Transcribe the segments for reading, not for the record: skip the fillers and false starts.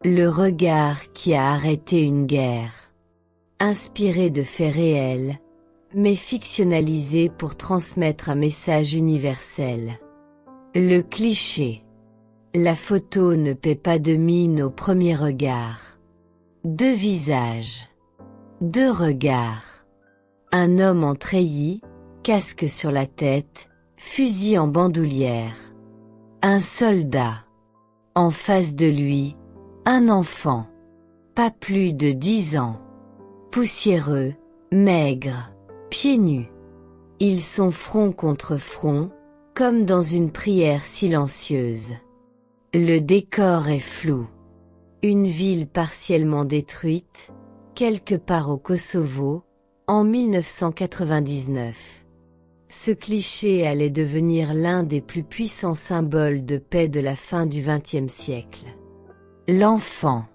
Le regard qui a arrêté une guerre. Inspiré de faits réels, mais fictionnalisé pour transmettre un message universel. Le cliché. La photo ne paie pas de mine au premier regard. Deux visages. Deux regards. Un homme en treillis, casque sur la tête, fusil en bandoulière. Un soldat. En face de lui, un enfant. Pas plus de 10 ans. Poussiéreux, maigre, pieds nus. Ils sont front contre front, comme dans une prière silencieuse. Le décor est flou. Une ville partiellement détruite, quelque part au Kosovo, en 1999. Ce cliché allait devenir l'un des plus puissants symboles de paix de la fin du XXe siècle. L'enfant.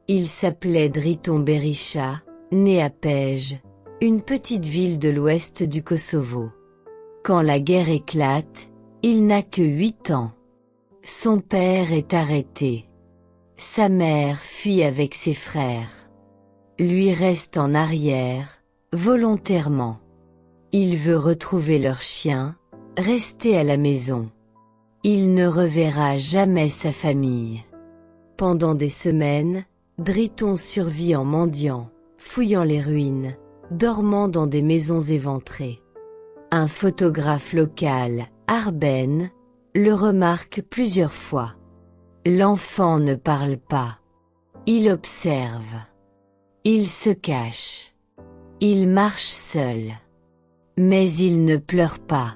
Il s'appelait Driton Berisha, né à Pej, une petite ville de l'ouest du Kosovo. Quand la guerre éclate, il n'a que 8 ans. Son père est arrêté. Sa mère fuit avec ses frères. Lui reste en arrière, volontairement. Il veut retrouver leur chien, rester à la maison. Il ne reverra jamais sa famille. Pendant des semaines, Driton survit en mendiant, fouillant les ruines, dormant dans des maisons éventrées. Un photographe local, Arben, le remarque plusieurs fois. L'enfant ne parle pas. Il observe. Il se cache. Il marche seul. Mais il ne pleure pas.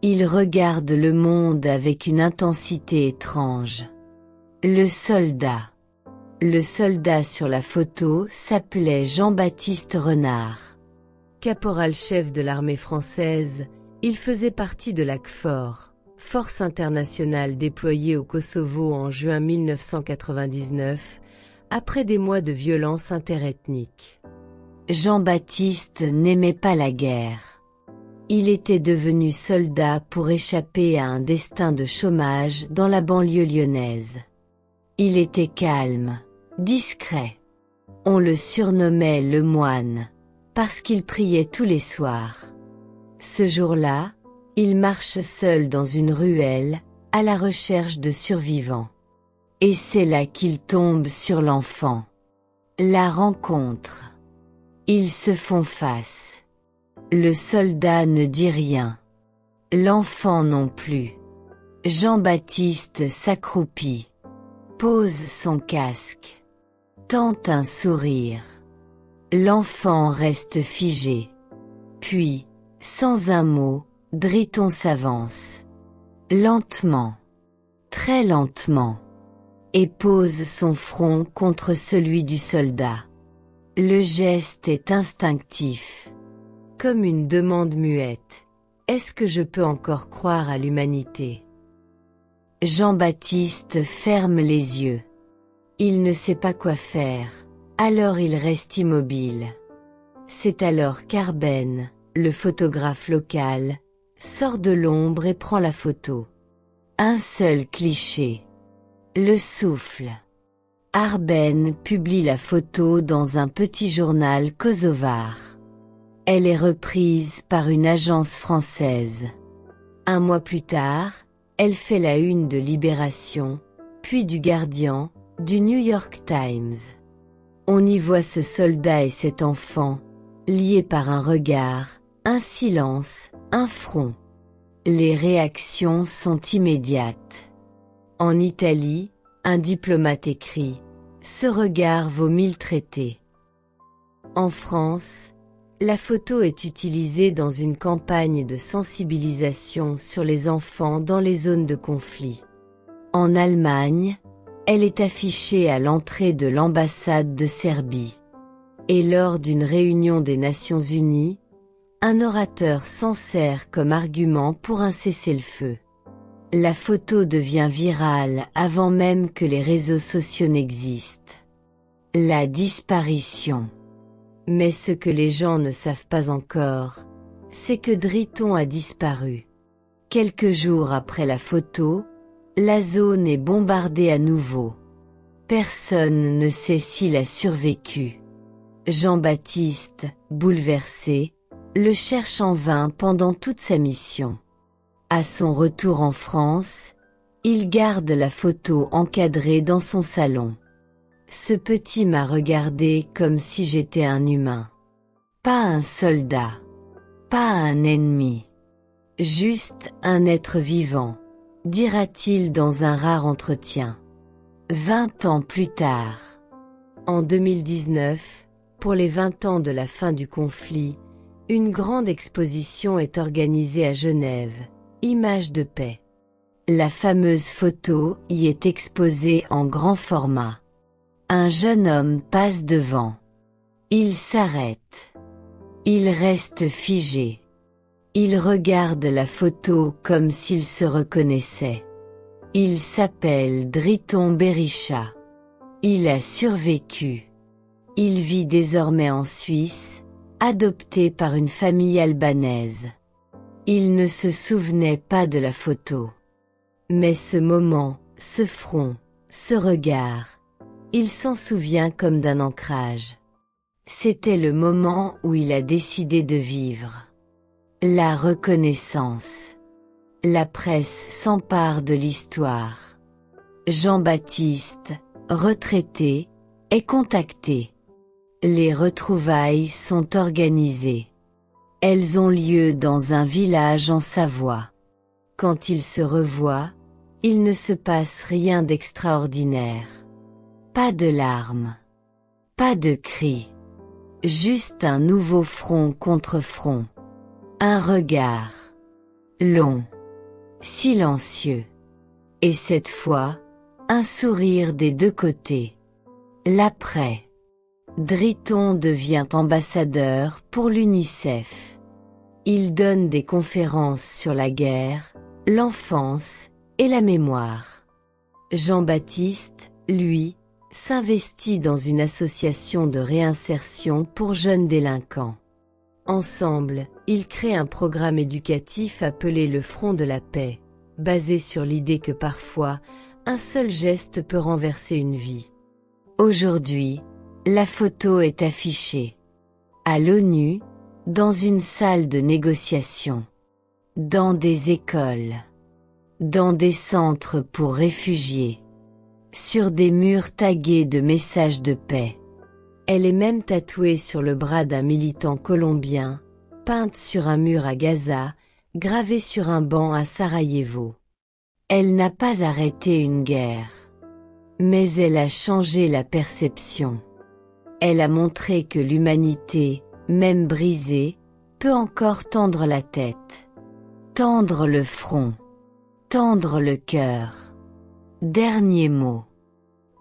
Il regarde le monde avec une intensité étrange. Le soldat. Le soldat sur la photo s'appelait Jean-Baptiste Renard. Caporal-chef de l'armée française, il faisait partie de la KFOR, Force internationale déployée au Kosovo en juin 1999, après des mois de violence interethnique. Jean-Baptiste n'aimait pas la guerre. Il était devenu soldat pour échapper à un destin de chômage dans la banlieue lyonnaise. Il était calme, discret. On le surnommait le moine, parce qu'il priait tous les soirs. Ce jour-là, il marche seul dans une ruelle, à la recherche de survivants. Et c'est là qu'il tombe sur l'enfant. La rencontre. Ils se font face. Le soldat ne dit rien. L'enfant non plus. Jean-Baptiste s'accroupit. Pose son casque. Tente un sourire. L'enfant reste figé. Puis, sans un mot, Driton s'avance. Lentement. Très lentement. Et pose son front contre celui du soldat. Le geste est instinctif. Comme une demande muette. Est-ce que je peux encore croire à l'humanité? Jean-Baptiste ferme les yeux. Il ne sait pas quoi faire, alors il reste immobile. C'est alors qu'Arben, le photographe local, sort de l'ombre et prend la photo. Un seul cliché. Le souffle. Arben publie la photo dans un petit journal kosovar. Elle est reprise par une agence française. Un mois plus tard, elle fait la une de Libération, puis du Guardian, du New York Times. On y voit ce soldat et cet enfant, liés par un regard, un silence, un front. Les réactions sont immédiates. En Italie, un diplomate écrit « Ce regard vaut 1000 traités ». En France, la photo est utilisée dans une campagne de sensibilisation sur les enfants dans les zones de conflit. En Allemagne, elle est affichée à l'entrée de l'ambassade de Serbie. Et lors d'une réunion des Nations Unies, un orateur s'en sert comme argument pour un cessez-le-feu. La photo devient virale avant même que les réseaux sociaux n'existent. La disparition. Mais ce que les gens ne savent pas encore, c'est que Driton a disparu. Quelques jours après la photo, la zone est bombardée à nouveau. Personne ne sait s'il a survécu. Jean-Baptiste, bouleversé, le cherche en vain pendant toute sa mission. À son retour en France, il garde la photo encadrée dans son salon. Ce petit m'a regardé comme si j'étais un humain. Pas un soldat. Pas un ennemi. Juste un être vivant, dira-t-il dans un rare entretien. 20 ans plus tard. En 2019, pour les 20 ans de la fin du conflit, une grande exposition est organisée à Genève, Images de paix. La fameuse photo y est exposée en grand format. Un jeune homme passe devant. Il s'arrête. Il reste figé. Il regarde la photo comme s'il se reconnaissait. Il s'appelle Driton Berisha. Il a survécu. Il vit désormais en Suisse, adopté par une famille albanaise. Il ne se souvenait pas de la photo. Mais ce moment, ce front, ce regard, il s'en souvient comme d'un ancrage. C'était le moment où il a décidé de vivre. La reconnaissance. La presse s'empare de l'histoire. Jean-Baptiste, retraité, est contacté. Les retrouvailles sont organisées. Elles ont lieu dans un village en Savoie. Quand ils se revoient, il ne se passe rien d'extraordinaire. Pas de larmes. Pas de cris. Juste un nouveau front contre front. Un regard. Long. Silencieux. Et cette fois, un sourire des deux côtés. L'après. Driton devient ambassadeur pour l'UNICEF. Il donne des conférences sur la guerre, l'enfance et la mémoire. Jean-Baptiste, lui, s'investit dans une association de réinsertion pour jeunes délinquants. Ensemble, ils créent un programme éducatif appelé le Front de la paix, basé sur l'idée que parfois, un seul geste peut renverser une vie. Aujourd'hui, la photo est affichée. À l'ONU, dans une salle de négociation. Dans des écoles. Dans des centres pour réfugiés. Sur des murs tagués de messages de paix. Elle est même tatouée sur le bras d'un militant colombien, peinte sur un mur à Gaza, gravée sur un banc à Sarajevo. Elle n'a pas arrêté une guerre. Mais elle a changé la perception. Elle a montré que l'humanité, même brisée, peut encore tendre la tête. Tendre le front. Tendre le cœur. Dernier mot.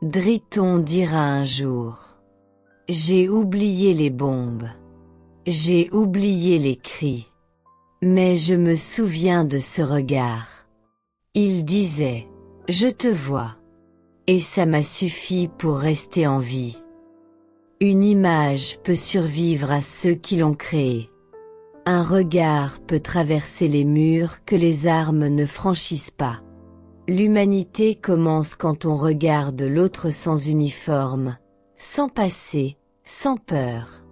Driton dira un jour. J'ai oublié les bombes. J'ai oublié les cris. Mais je me souviens de ce regard. Il disait, je te vois. Et ça m'a suffi pour rester en vie. Une image peut survivre à ceux qui l'ont créée. Un regard peut traverser les murs que les armes ne franchissent pas. L'humanité commence quand on regarde l'autre sans uniforme, sans passé, sans peur.